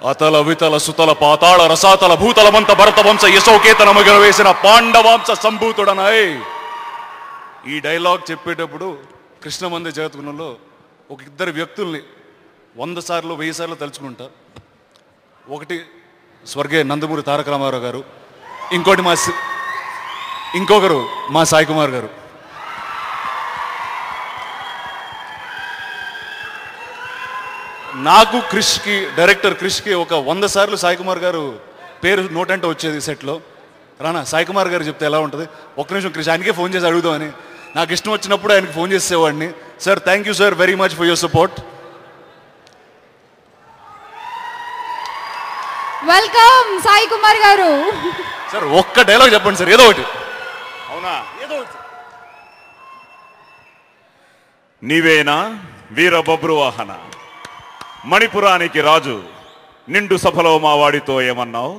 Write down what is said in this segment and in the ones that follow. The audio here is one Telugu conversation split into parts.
అతల వితల సుతల పాతాళ రసాతల భూతలమంత భరత వంశ యశోకేతనమగర వేసిన పాండవాంశ సంభూతుడనై. ఈ డైలాగ్ చెప్పేటప్పుడు కృష్ణమంది జగద్గుణంలో ఒక ఇద్దరు వ్యక్తుల్ని 100 సార్లు 1000 సార్లు తలుచుకుంటా. ఒకటి స్వర్గీయ నందమూరి తారక రామారావు గారు, ఇంకొకరు మా సాయి కుమార్ గారు. నాకు క్రిష్కి, డైరెక్టర్ క్రిష్కి ఒక 100 సార్లు సాయి కుమార్ గారు పేరు నోటంటే వచ్చేది సెట్లో. రానా సాయి కుమార్ గారు చెప్తే ఎలా ఉంటుంది, ఒక్క నిమిషం క్రిష్ ఆయనకే ఫోన్ చేసి అడుగుదామని. నాకు ఇష్టం వచ్చినప్పుడు ఆయనకి ఫోన్ చేసేవాడిని. Sir thank you sir very much for your support. Welcome Sai Kumar గారు. సార్ ఒక్క డైలాగ్ చెప్పండి సార్, ఏదో ఒకటి. అవునా, ఏదో ఒకటి. నీవేనా వీర బబ్రువాహన, మణిపురానికి రాజు, నిండు సభలో మా వాడితో ఏమన్నావు?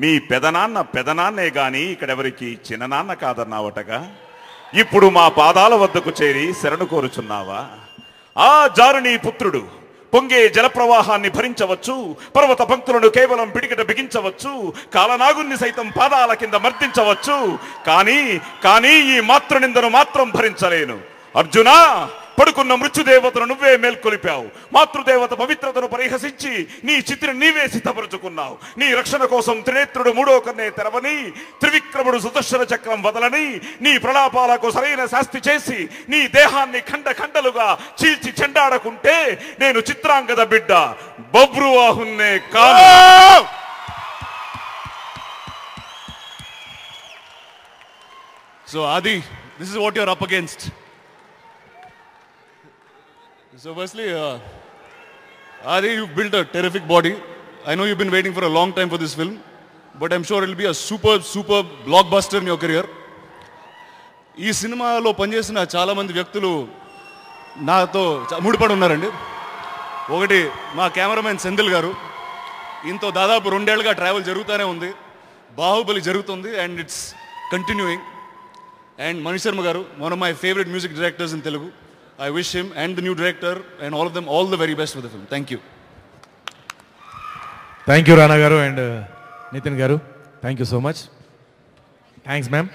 మీ పెదనాన్నే గాని ఇక్కడెవరికి చిన్ననాన్న కాదన్నావటగా. ఇప్పుడు మా పాదాల వద్దకు చేరి శరణు కోరుచున్నావా? ఆ జారుని పుత్రుడు పొంగే జలప్రవాహాన్ని భరించవచ్చు, పర్వత పంక్తులను కేవలం పిడికిట బిగించవచ్చు, కాలనాగుణ్ణి సైతం పాదాల కింద మర్దించవచ్చు. కానీ ఈ మాతృనిందను మాత్రం భరించలేను. అర్జునా, పడుకున్న మృత్యుదేవతను నువ్వే మేల్కొలిపావు. మాతృదేవత పవిత్రతను పరిహసించి నీ చితిని నీవే సిద్ధపరుచుకున్నావు. నీ రక్షణ కోసం త్రినేత్రుడు 3వ కన్నే తెరవని, త్రివిక్రముడు సుదర్శన చక్రం వదలని, నీ ప్రలాపాలకు సరైన శాస్తి చేసి నీ దేహాన్ని ఖండలుగా చీల్చి చెండాడకుంటే నేను చిత్రాంగద బిడ్డ బబ్రువాహున్నే కాను. So Adi, this is what you're up against. So firstly, Adi, you've built a terrific body. I know you've been waiting for a long time for this film, but I'm sure it'll be a super blockbuster in your career. ఈ సినిమాలో పనిచేసిన చాలామంది వ్యక్తులు నాతో ముడిపడి ఉన్నారండి. ఒకటి మా కెమెరామెన్ సెంధిల్ గారు. ఇంతో దాదాపు 2 ఏళ్ళుగా ట్రావెల్ జరుగుతూనే ఉంది. బాహుబలి జరుగుతుంది and it's continuing. And Mani Sharma గారు, one of my favorite music directors in Telugu. I wish him and the new director and all of them all the very best for the film. Thank you. Thank you Rana garu and Nitin garu. Thank you so much. Thanks ma'am.